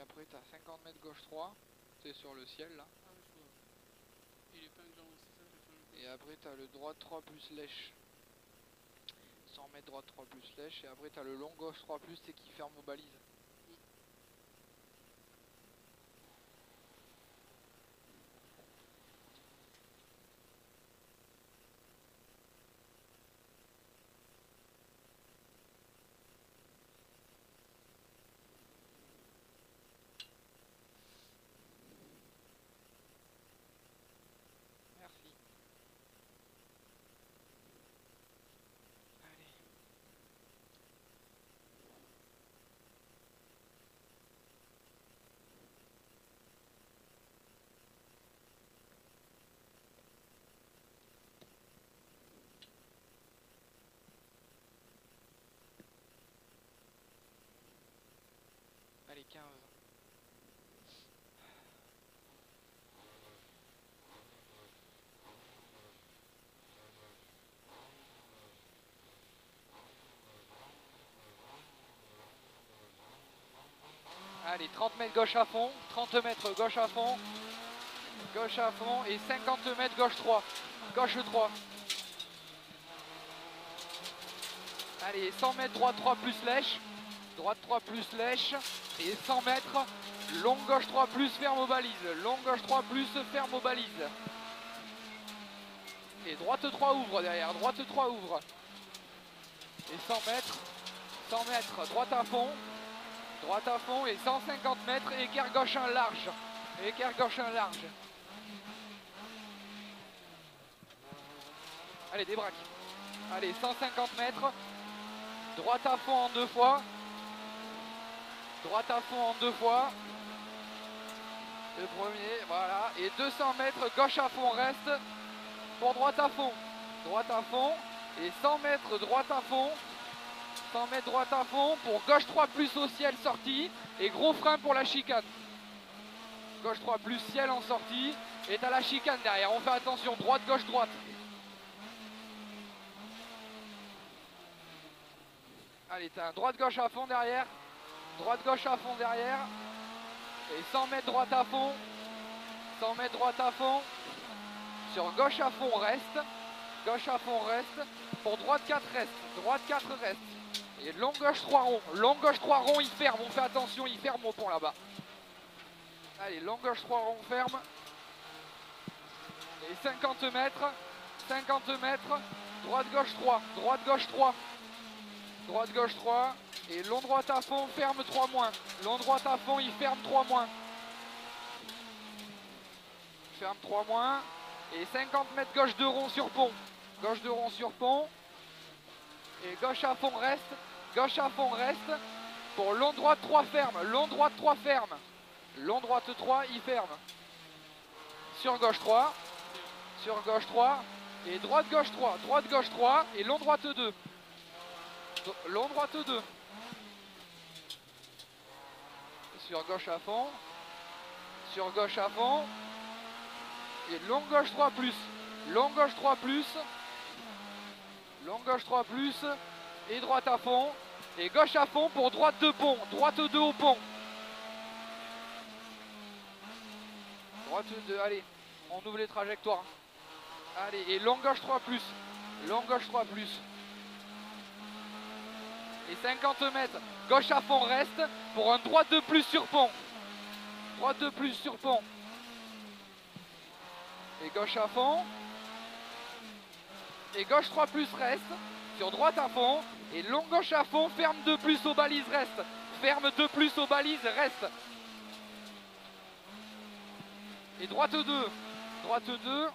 après t'as 50 mètres gauche 3, t'es sur le ciel là. Ah oui, je vois. Il est pas genre aussi ça, je Et après t'as le droite 3 plus lèche. 100 mètres droite 3 plus lèche. Et après t'as le long gauche 3 plus, c'est qui ferme aux balises. Merci. Allez. Allez, 15. Allez, 30 mètres gauche à fond, 30 mètres gauche à fond et 50 mètres gauche 3. Gauche 3. Allez, 100 mètres droite 3 plus lèche. Droite 3 plus lèche. Et 100 mètres, long gauche 3 plus ferme aux balises. Long gauche 3 plus ferme aux balises. Et droite 3 ouvre derrière, droite 3 ouvre. Et 100 mètres, droite à fond et 150 mètres, écart gauche 1 large. Écart gauche 1 large. Allez, débraque. Allez, 150 mètres. Droite à fond en 2 fois. Droite à fond en 2 fois. Le premier, voilà. Et 200 mètres, gauche à fond reste. Pour droite à fond. Droite à fond. Et 100 mètres, droite à fond. 100 mètres, droite à fond. Pour gauche 3 plus au ciel sortie. Et gros frein pour la chicane. Gauche 3 plus ciel en sortie. Et t'as la chicane derrière. On fait attention. Droite, gauche, droite. Allez, t'as un droite-gauche à fond derrière. Droite-gauche à fond derrière. Et 100 mètres droite à fond. 100 mètres droite à fond. Sur gauche à fond reste. Gauche à fond reste. Pour droite 4 reste. Droite 4 reste. Et long gauche 3 rond. Long gauche 3 rond, il ferme. On fait attention, il ferme au pont là-bas. Allez, long gauche 3 rond ferme. Et 50 mètres. 50 mètres. Droite gauche 3. Droite gauche 3. Droite gauche 3 et long droite à fond, ferme 3 moins. Long droite à fond, il ferme 3 moins. Ferme 3 moins. Et 50 mètres gauche de rond sur pont. Gauche de rond sur pont. Et gauche à fond reste. Gauche à fond reste. Pour long droite 3 ferme. Long droite 3 ferme. Long droite 3, il ferme. Sur gauche 3. Sur gauche 3. Et droite gauche 3. Droite gauche 3 et long droite 2. Long droite 2. Sur gauche à fond. Sur gauche à fond. Et long gauche 3 plus. Long gauche 3 plus. Long gauche 3 plus. Et droite à fond. Et gauche à fond pour droite 2 pont. Droite 2 au pont. Droite 2, allez. On ouvre les trajectoires. Allez, et long gauche 3 plus. Long gauche 3 plus. Et 50 mètres, gauche à fond reste pour un droite de plus sur pont. Droite de plus sur pont. Et gauche à fond. Et gauche 3 plus reste sur droite à fond. Et long gauche à fond, ferme 2 plus aux balises reste. Ferme 2 plus aux balises reste. Et droite 2. Droite 2.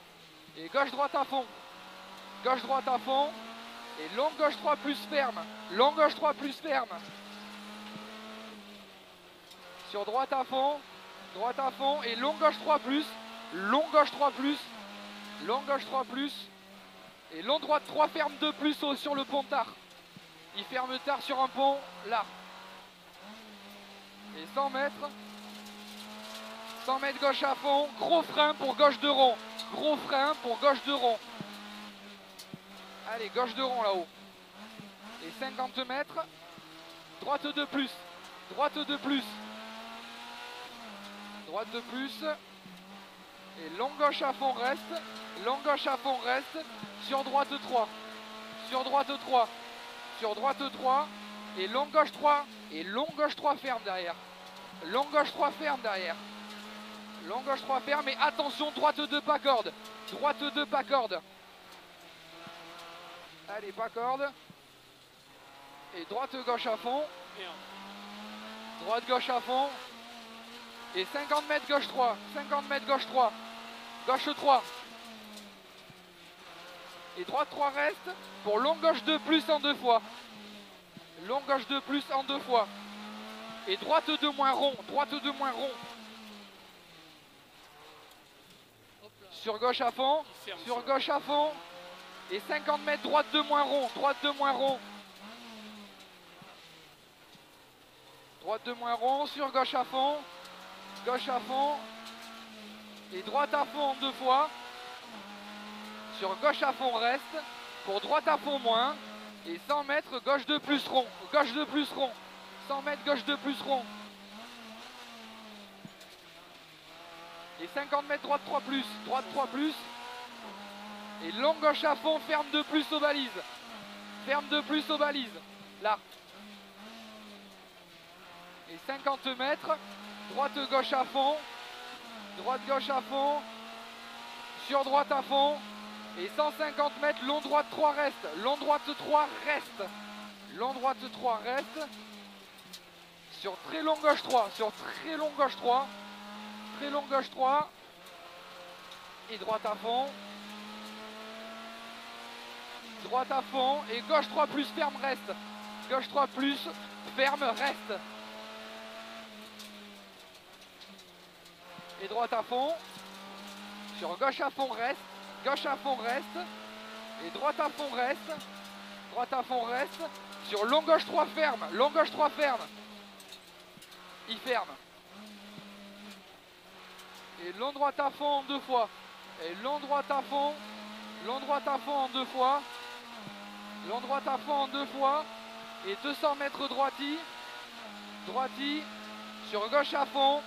Et gauche droite à fond. Gauche droite à fond. Et long gauche 3 plus ferme. Long gauche 3 plus ferme. Sur droite à fond. Droite à fond. Et long gauche 3 plus. Long gauche 3 plus. Long gauche 3 plus. Et long droite 3 ferme 2 plus sur le pont tard. Il ferme tard sur un pont là. Et 100 mètres. 100 mètres gauche à fond. Gros frein pour gauche de rond. Gros frein pour gauche de rond. Allez, gauche de rond là-haut. Et 50 mètres. Droite 2 plus. Droite 2 plus. droite de plus, et long gauche à fond reste, long gauche à fond reste, sur droite 3, sur droite 3, sur droite 3, et long gauche 3, et long gauche 3 ferme derrière, long gauche 3 ferme derrière, long gauche 3 ferme, et attention, droite 2 pas corde, droite 2 pas corde, allez pas corde, et droite gauche à fond, Merde. droite gauche à fond, et 50 mètres gauche 3, 50 mètres gauche 3, gauche 3, et droite 3 reste, pour long gauche 2 plus en 2 fois, long gauche 2 plus en 2 fois, et droite 2 moins rond, droite 2 moins rond, Hop là. sur gauche à fond, Il ferme, sur ça. gauche à fond, et 50 mètres droite 2 moins rond, droite 2 moins rond, droite 2 moins rond, sur gauche à fond, et droite à fond en 2 fois, sur gauche à fond reste, pour droite à fond moins, et 100 mètres gauche 2 plus rond, gauche 2 plus rond, 100 mètres gauche 2 plus rond, et 50 mètres droite 3 plus, droite 3 plus, et long gauche à fond, ferme 2 plus aux balises, ferme 2 plus aux balises, là, et 50 mètres, droite gauche à fond, droite gauche à fond, sur droite à fond, et 150 mètres, long droite 3 reste, long droite 3 reste, long droite 3 reste, sur très long gauche 3, sur très long gauche 3, très long gauche 3, et droite à fond, droite à fond, et gauche 3 plus ferme reste, gauche 3 plus ferme reste, et droite à fond, sur gauche à fond reste, gauche à fond reste, et droite à fond reste, droite à fond reste, sur long gauche 3 ferme, long gauche 3 ferme, il ferme, et long droite à fond en 2 fois, et long droite à fond en 2 fois, long droite à fond en 2 fois, et 200 mètres droiti, sur gauche à fond,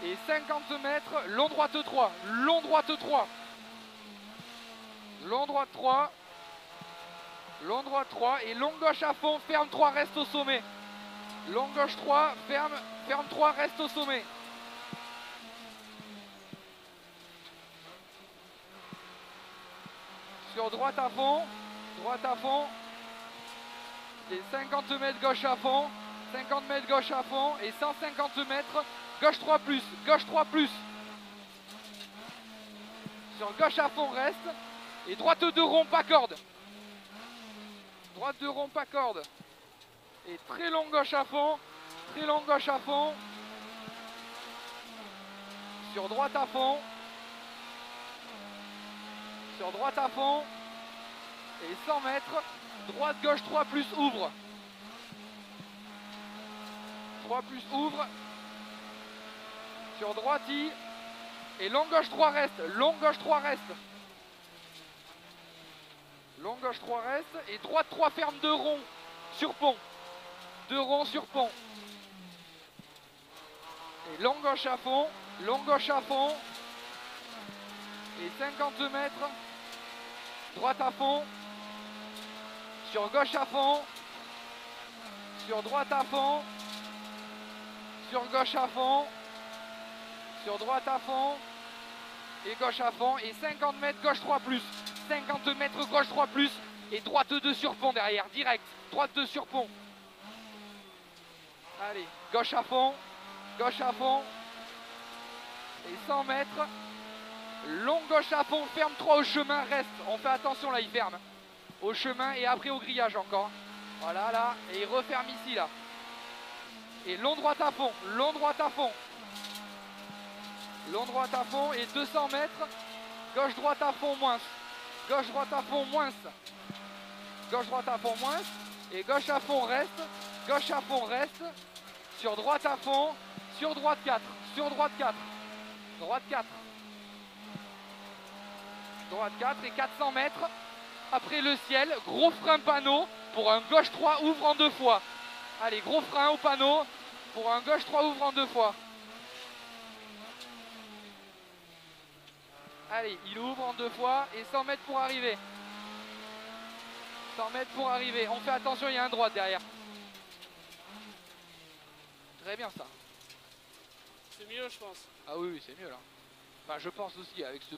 et 50 mètres, long droite 3, long droite 3, long droite 3, long droite 3, et long gauche à fond, ferme 3, reste au sommet, long gauche 3, ferme 3, reste au sommet, sur droite à fond, et 50 mètres gauche à fond, 50 mètres gauche à fond, et 150 mètres, gauche 3 plus, sur gauche à fond reste, et droite 2 rond pas corde, droite 2 rond pas corde, et très long gauche à fond, sur droite à fond, et 100 mètres, droite gauche 3 plus ouvre, 3 plus ouvre, sur droiti, et long gauche 3 reste, long gauche 3 reste, et droite 3 ferme 2 ronds sur pont, 2 ronds sur pont, et long gauche à fond, et 50 mètres, droite à fond, sur gauche à fond, sur droite à fond, sur gauche à fond, sur droite à fond, et gauche à fond, et 50 mètres gauche 3 plus, 50 mètres gauche 3 plus, et droite 2 sur pont derrière, direct, droite 2 sur pont. Allez, gauche à fond, et 100 mètres, long gauche à fond, ferme 3 au chemin, reste, on fait attention là, il ferme, au chemin et après au grillage encore, voilà là, et il referme ici là, et long droite à fond, et 200 mètres, gauche droite à fond moins, et gauche à fond reste, sur droite à fond, sur droite 4, droite 4 et 400 mètres, après le ciel, gros frein panneau pour un gauche 3 ouvre en 2 fois. Allez, gros frein au panneau pour un gauche 3 ouvre en 2 fois. Allez, il ouvre en 2 fois et 100 mètres pour arriver. 100 mètres pour arriver. On fait attention, il y a un droit derrière. Très bien ça. C'est mieux, je pense. Ah oui, oui, c'est mieux là. Enfin, je pense aussi avec ce